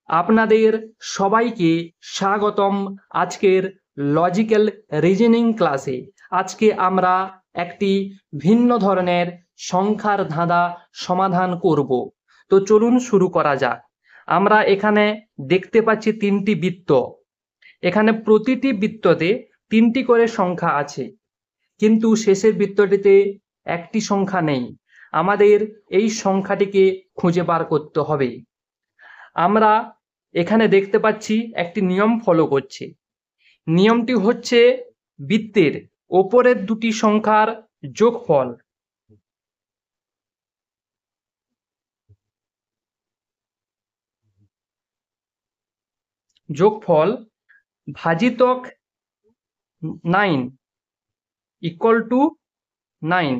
আপনাদের সবাইকে স্বাগতম আজকের লজিক্যাল রিজনিং ক্লাসে। আজকে আমরা একটি ভিন্ন ধরনের সংখ্যার ধাঁধা সমাধান করব। তো চলুন শুরু করা যাক। আমরা এখানে দেখতে পাচ্ছি তিনটি বৃত্ত। এখানে প্রতিটি বৃত্ততে তিনটি করে সংখ্যা আছে, কিন্তু শেষের বৃত্তটিতে একটি সংখ্যা নেই। আমাদের এই সংখ্যাটিকে খুঁজে বার করতে হবে। আমরা এখানে দেখতে পাচ্ছি একটি নিয়ম ফলো করছে। নিয়মটি হচ্ছে বৃত্তের ওপরের দুটি সংখ্যার যোগফল ভাজিতক 9 ইকুয়াল টু 9।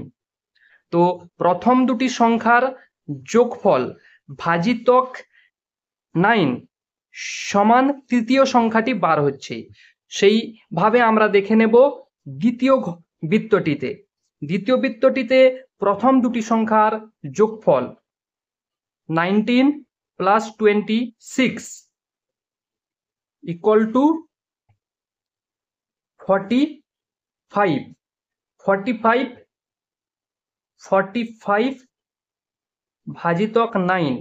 তো প্রথম দুটি সংখ্যার যোগফল ভাজিতক 9 সমান তৃতীয় সংখ্যাটি বার হচ্ছে। সেইভাবে আমরা দেখে নেব দ্বিতীয় বৃত্তটিতে। দ্বিতীয় বৃত্তটিতে প্রথম দুটি সংখ্যার যোগফল 19 প্লাস 26 ইকুয়াল টু 45। 45 ভাজিতক 9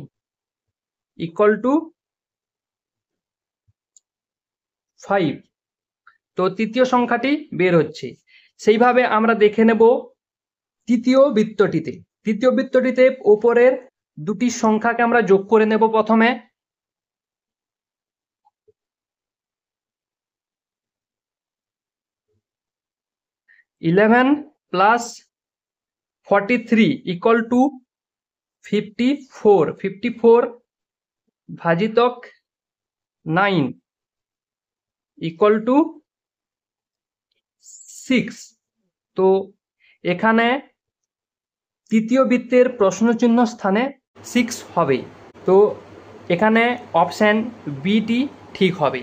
ইকুয়াল টু 5। তো তৃতীয় সংখ্যাটি বের হচ্ছে। সেইভাবে আমরা দেখে নেব তৃতীয় বৃত্তটিতে। তৃতীয় বৃত্তটিতে উপরের দুটি সংখ্যাকে আমরা যোগ করে নেব। প্রথমে 11 প্লাস 43 ইকুয়াল টু 54। 54 ভাজিতক 9 ইকুয়াল টু 6। তো এখানে তৃতীয় বৃত্তের প্রশ্নচিহ্ন স্থানে 6 হবে। তো এখানে অপশন বিটি ঠিক হবে।